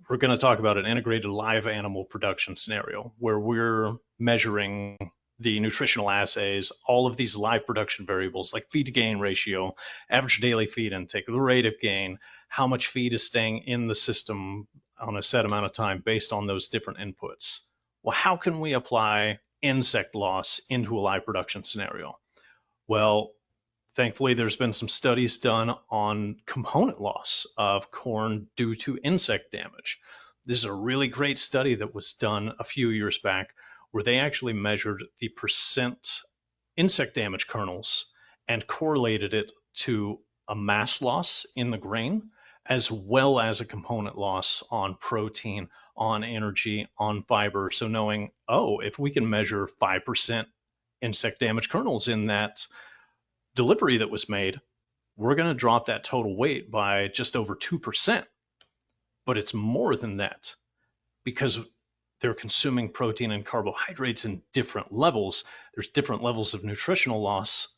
we're going to talk about an integrated live animal production scenario where we're measuring the nutritional assays, all of these live production variables like feed to gain ratio, average daily feed intake, the rate of gain, how much feed is staying in the system on a set amount of time based on those different inputs. Well, how can we apply insect loss into a live production scenario? Well, thankfully, there's been some studies done on component loss of corn due to insect damage. This is a really great study that was done a few years back where they actually measured the percent insect damage kernels and correlated it to a mass loss in the grain as well as a component loss on protein, on energy, on fiber. So knowing, oh, if we can measure 5% insect damage kernels in that delivery that was made, we're going to drop that total weight by just over 2%. But it's more than that because they're consuming protein and carbohydrates in different levels. There's different levels of nutritional loss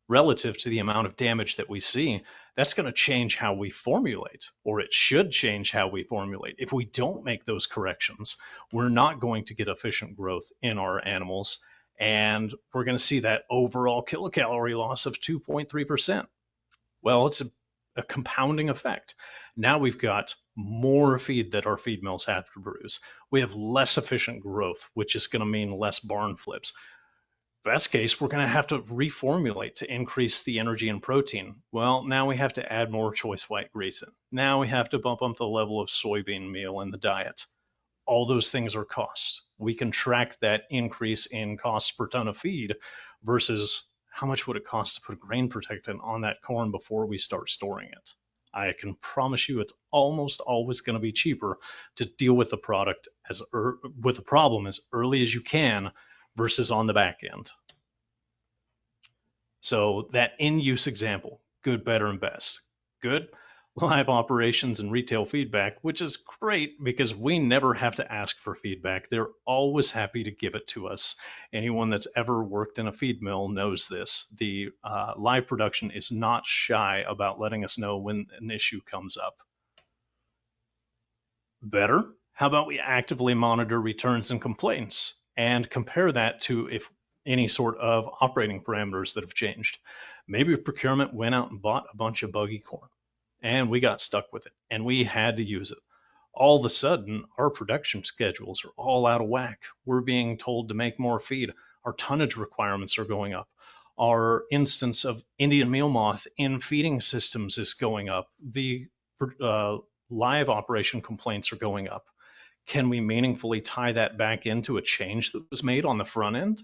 relative to the amount of damage that we see. That's going to change how we formulate, or it should change how we formulate. If we don't make those corrections, we're not going to get efficient growth in our animals, and we're going to see that overall kilocalorie loss of 2.3%. Well, it's a compounding effect. Now we've got more feed that our feed mills have to produce. We have less efficient growth, which is going to mean less barn flips. Best case, we're going to have to reformulate to increase the energy and protein. Well, now we have to add more choice white grease in. Now we have to bump up the level of soybean meal in the diet. All those things are cost. We can track that increase in cost per ton of feed versus how much would it cost to put a grain protectant on that corn before we start storing it. I can promise you it's almost always going to be cheaper to deal with the product with the problem as early as you can versus on the back end. So that in-use example, good, better, and best. Good, live operations and retail feedback, which is great because we never have to ask for feedback. They're always happy to give it to us. Anyone that's ever worked in a feed mill knows this. The live production is not shy about letting us know when an issue comes up. Better, how about we actively monitor returns and complaints and compare that to if any sort of operating parameters that have changed. Maybe procurement went out and bought a bunch of buggy corn and we got stuck with it and we had to use it. All of a sudden, our production schedules are all out of whack. We're being told to make more feed. Our tonnage requirements are going up. Our instance of Indian meal moth in feeding systems is going up. The live operation complaints are going up. Can we meaningfully tie that back into a change that was made on the front end?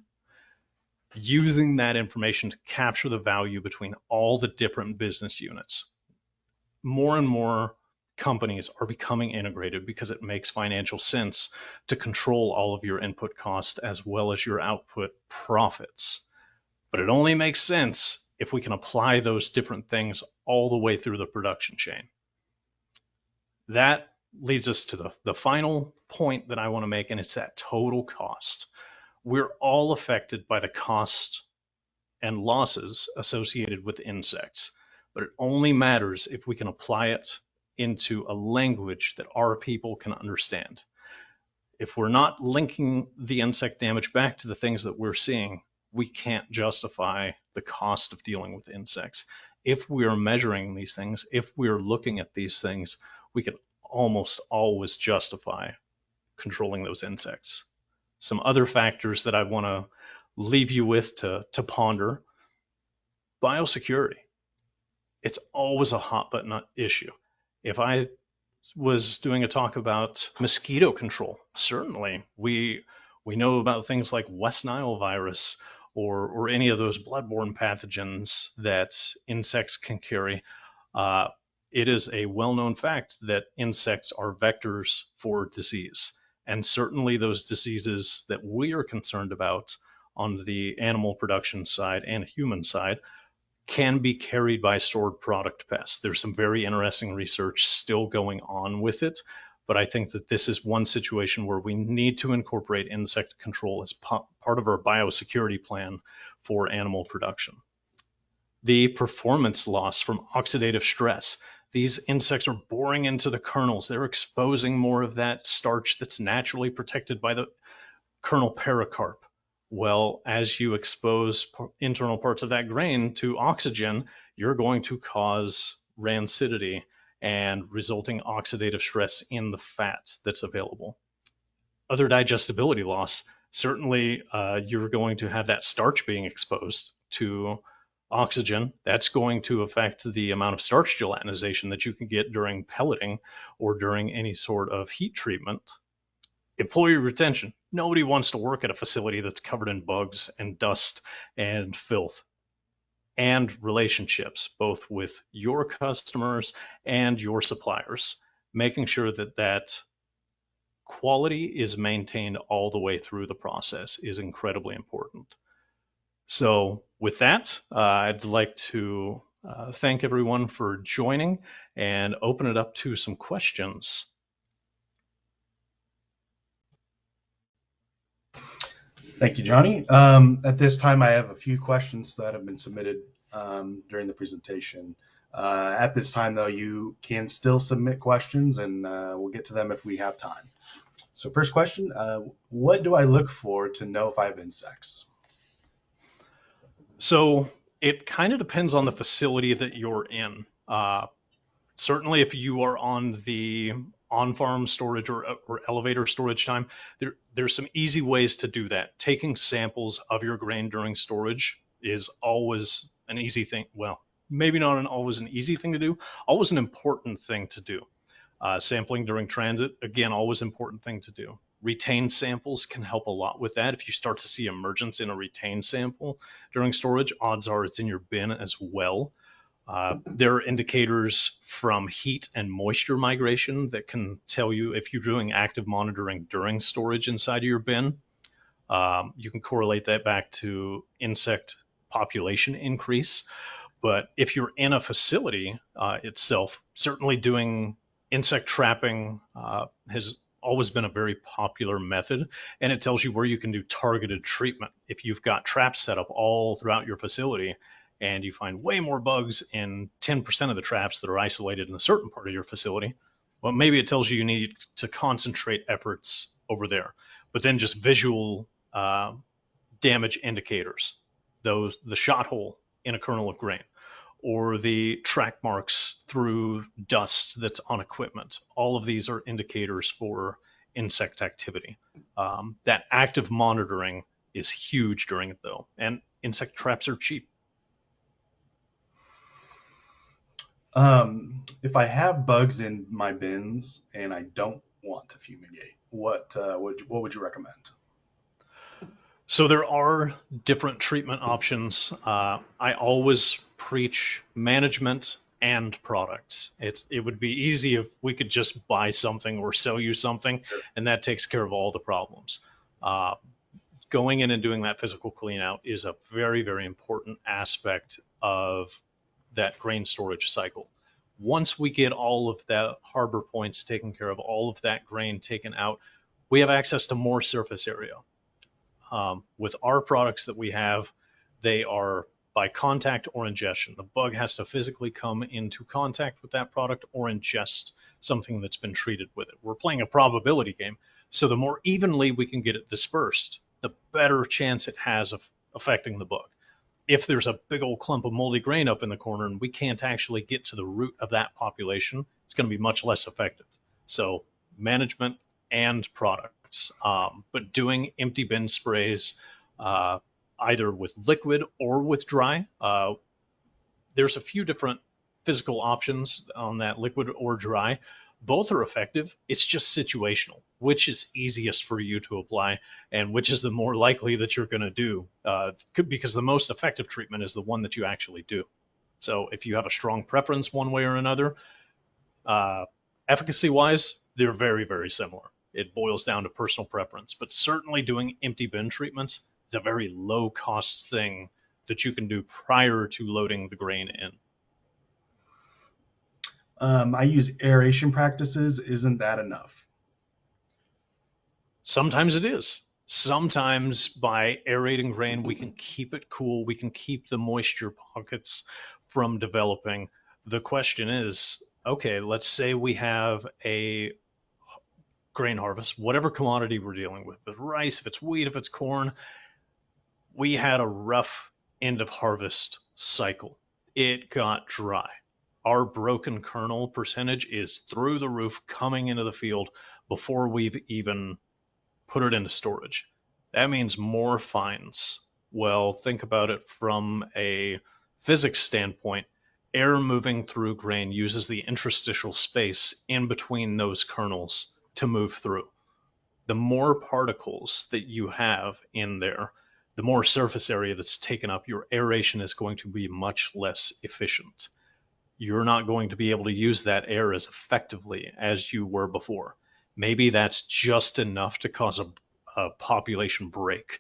using that information to capture the value between all the different business units. More and more companies are becoming integrated because it makes financial sense to control all of your input costs as well as your output profits. But it only makes sense if we can apply those different things all the way through the production chain. That leads us to the final point that I want to make, and it's that total cost. We're all affected by the cost and losses associated with insects, but it only matters if we can apply it into a language that our people can understand. If we're not linking the insect damage back to the things that we're seeing, we can't justify the cost of dealing with insects. If we are measuring these things, if we're looking at these things, we can almost always justify controlling those insects. Some other factors that I want to leave you with to ponder: biosecurity. It's always a hot button issue. If I was doing a talk about mosquito control, certainly we know about things like West Nile virus or any of those bloodborne pathogens that insects can carry. It is a well-known fact that insects are vectors for disease, and certainly those diseases that we are concerned about on the animal production side and human side can be carried by stored product pests. There's some very interesting research still going on with it, but I think that this is one situation where we need to incorporate insect control as part of our biosecurity plan for animal production. The performance loss from oxidative stress. These insects are boring into the kernels. They're exposing more of that starch that's naturally protected by the kernel pericarp. Well, as you expose internal parts of that grain to oxygen, you're going to cause rancidity and resulting oxidative stress in the fat that's available. Other digestibility loss. Certainly, you're going to have that starch being exposed to oxygen. That's going to affect the amount of starch gelatinization that you can get during pelleting or during any sort of heat treatment. Employee retention. Nobody wants to work at a facility that's covered in bugs and dust and filth. And relationships, both with your customers and your suppliers. Making sure that that quality is maintained all the way through the process is incredibly important. So with that, I'd like to thank everyone for joining and open it up to some questions. Thank you, Johnny. At this time, I have a few questions that have been submitted during the presentation. At this time, though, you can still submit questions, and we'll get to them if we have time. So first question, what do I look for to know if I have insects? So it kind of depends on the facility that you're in. Certainly, if you are on the on-farm storage or elevator storage time, there's some easy ways to do that. Taking samples of your grain during storage is always an easy thing. Well, maybe not always an easy thing to do, always an important thing to do. Sampling during transit, again, always important thing to do. Retained samples can help a lot with that. If you start to see emergence in a retained sample during storage, odds are it's in your bin as well. There are indicators from heat and moisture migration that can tell you if you're doing active monitoring during storage inside of your bin. You can correlate that back to insect population increase. But if you're in a facility itself, certainly doing insect trapping has always been a very popular method, and it tells you where you can do targeted treatment. If you've got traps set up all throughout your facility and you find way more bugs in 10% of the traps that are isolated in a certain part of your facility, well, maybe it tells you you need to concentrate efforts over there. But then just visual damage indicators, the shot hole in a kernel of grain, or the track marks through dust that's on equipment. All of these are indicators for insect activity. That active monitoring is huge during it, though, and insect traps are cheap. If I have bugs in my bins and I don't want to fumigate, what would you recommend? So there are different treatment options. I always preach management and products. It would be easy if we could just buy something or sell you something, Sure. and that takes care of all the problems. Uh, Going in and doing that physical clean out is a very, very important aspect of that grain storage cycle. Once we get all of that harbor points taken care of, all of that grain taken out, we have access to more surface area. With our products that we have, they are by contact or ingestion. The bug has to physically come into contact with that product or ingest something that's been treated with it. We're playing a probability game. So the more evenly we can get it dispersed, the better chance it has of affecting the bug. If there's a big old clump of moldy grain up in the corner and we can't actually get to the root of that population, it's going to be much less effective. So management and products, but doing empty bin sprays, uh, either with liquid or with dry. There's a few different physical options on that, liquid or dry. Both are effective. It's just situational. Which is easiest for you to apply, and which is the more likely that you're going to do? Because the most effective treatment is the one that you actually do. So if you have a strong preference one way or another, uh, efficacy wise, they're very, very similar. It boils down to personal preference, but certainly doing empty bin treatments is a very low cost thing that you can do prior to loading the grain in. I use aeration practices. Isn't that enough? Sometimes it is. Sometimes by aerating grain, we can keep it cool. We can keep the moisture pockets from developing. The question is, okay, let's say we have a grain harvest, whatever commodity we're dealing with, if it's rice, if it's wheat, if it's corn, we had a rough end of harvest cycle. It got dry. Our broken kernel percentage is through the roof coming into the field before we've even put it into storage. That means more fines. Well, think about it from a physics standpoint. Air moving through grain uses the interstitial space in between those kernels to move through. The more particles that you have in there, the more surface area that's taken up, your aeration is going to be much less efficient. You're not going to be able to use that air as effectively as you were before. Maybe that's just enough to cause a population break.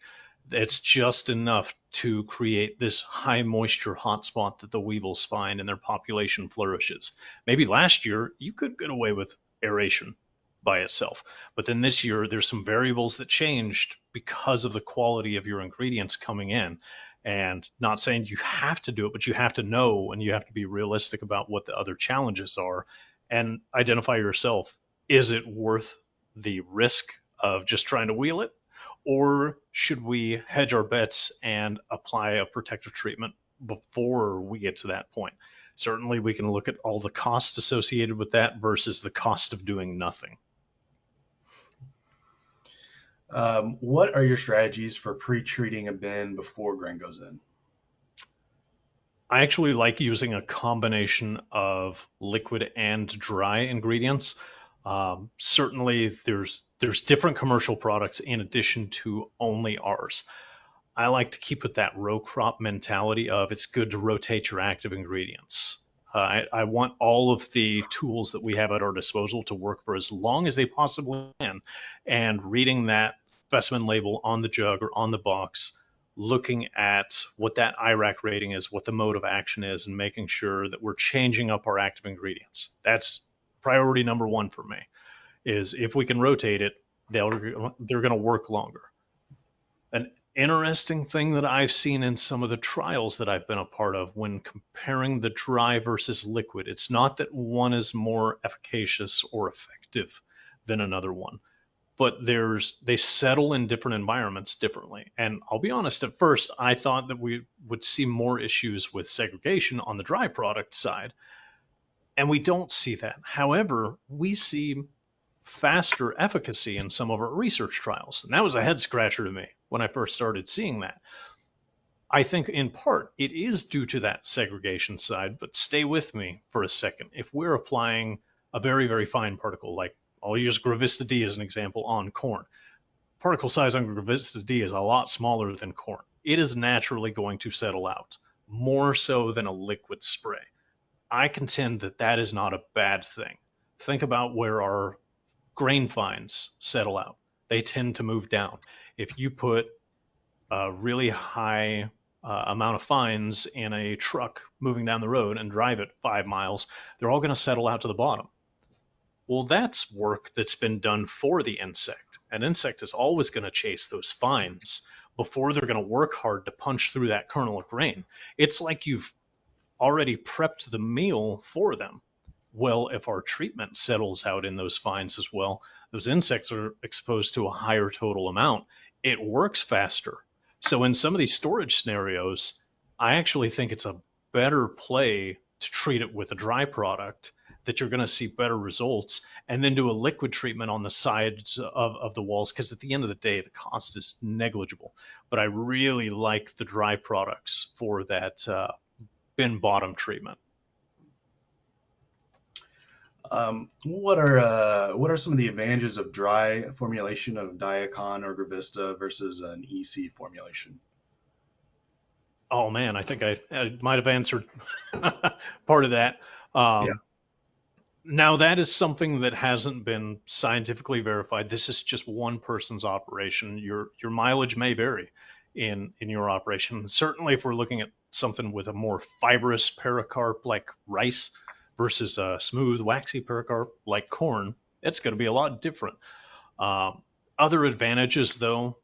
It's just enough to create this high moisture hotspot that the weevils find and their population flourishes. Maybe last year you could get away with aeration by itself, but then this year there's some variables that changed because of the quality of your ingredients coming in. And not saying you have to do it, but you have to know and you have to be realistic about what the other challenges are and identify yourself. Is it worth the risk of just trying to wheel it? Or should we hedge our bets and apply a protective treatment before we get to that point? Certainly, we can look at all the costs associated with that versus the cost of doing nothing. What are your strategies for pre-treating a bin before grain goes in? I actually like using a combination of liquid and dry ingredients. Certainly, there's different commercial products in addition to only ours. I like to keep with that row crop mentality of it's good to rotate your active ingredients. I want all of the tools that we have at our disposal to work for as long as they possibly can. And reading that specimen label on the jug or on the box, looking at what that IRAC rating is, what the mode of action is, and making sure that we're changing up our active ingredients. That's priority number one for me. Is if we can rotate it, they're going to work longer. An interesting thing that I've seen in some of the trials that I've been a part of when comparing the dry versus liquid, it's not that one is more efficacious or effective than another one, but they settle in different environments differently. And I'll be honest, at first I thought that we would see more issues with segregation on the dry product side, and we don't see that. However, we see faster efficacy in some of our research trials. And that was a head scratcher to me when I first started seeing that. I think in part it is due to that segregation side, but stay with me for a second. If we're applying a very, very fine particle, like I'll use Gravista D as an example on corn, particle size on Gravista D is a lot smaller than corn. It is naturally going to settle out, more so than a liquid spray. I contend that that is not a bad thing. Think about where our grain fines settle out. They tend to move down. If you put a really high amount of fines in a truck moving down the road and drive it 5 miles, they're all going to settle out to the bottom. Well, that's work that's been done for the insect. An insect is always going to chase those fines before they're going to work hard to punch through that kernel of grain. It's like you've already prepped the meal for them. Well, if our treatment settles out in those fines as well, those insects are exposed to a higher total amount. It works faster. So in some of these storage scenarios, I actually think it's a better play to treat it with a dry product that you're going to see better results, and then do a liquid treatment on the sides of the walls, because at the end of the day, the cost is negligible. But I really like the dry products for that bin bottom treatment. What are some of the advantages of dry formulation of Diacon or Gravista versus an EC formulation? Oh man, I think I might have answered part of that. Yeah. Um, Now that is something that hasn't been scientifically verified. This is just one person's operation. Your mileage may vary in your operation. Certainly, if we're looking at something with a more fibrous pericarp like rice versus a smooth, waxy pericarp like corn, it's going to be a lot different. Um, Other advantages, though,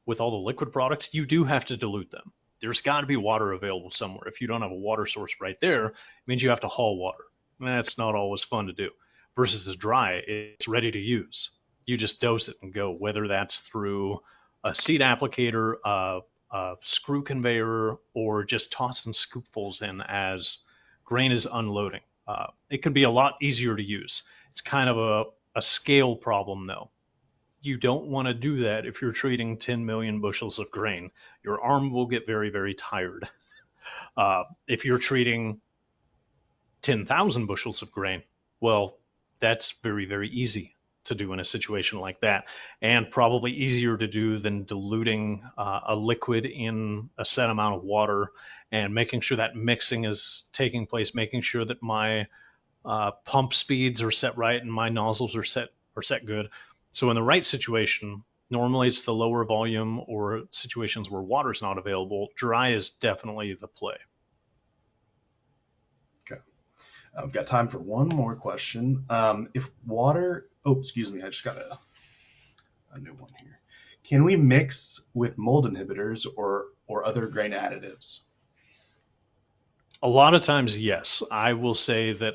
with all the liquid products, you do have to dilute them. There's got to be water available somewhere. If you don't have a water source right there, it means you have to haul water. That's not always fun to do. Versus the dry, it's ready to use. You just dose it and go, whether that's through a seed applicator, a screw conveyor, or just tossing scoopfuls in as grain is unloading. It can be a lot easier to use. It's kind of a scale problem, though. You don't want to do that if you're treating 10 million bushels of grain. Your arm will get very, very tired. If you're treating 10,000 bushels of grain, well, that's very, very easy to do in a situation like that, and probably easier to do than diluting a liquid in a set amount of water and making sure that mixing is taking place, making sure that my pump speeds are set right and my nozzles are set good. So in the right situation, normally it's the lower volume or situations where water's not available. Dry is definitely the play. Okay. I've got time for one more question. If water, excuse me, I just got a new one here. Can we mix with mold inhibitors or other grain additives? A lot of times, yes. I will say that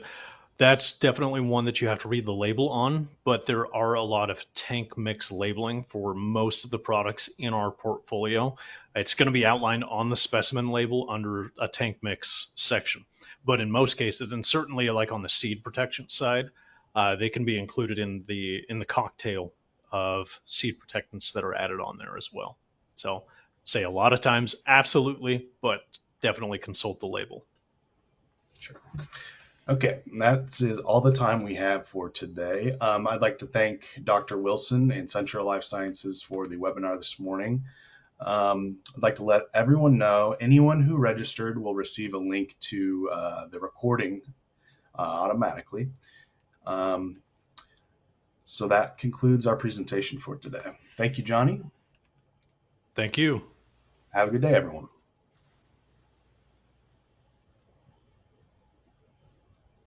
that's definitely one that you have to read the label on, but there are a lot of tank mix labeling for most of the products in our portfolio. It's going to be outlined on the specimen label under a tank mix section. But in most cases, and certainly like on the seed protection side, they can be included in the cocktail of seed protectants that are added on there as well. So say a lot of times, absolutely, but definitely consult the label. Sure. Okay, that is all the time we have for today. I'd like to thank Dr. Wilson and Central Life Sciences for the webinar this morning. I'd like to let everyone know anyone who registered will receive a link to the recording automatically. So that concludes our presentation for today. Thank you, Johnny. Thank you. Have a good day, everyone.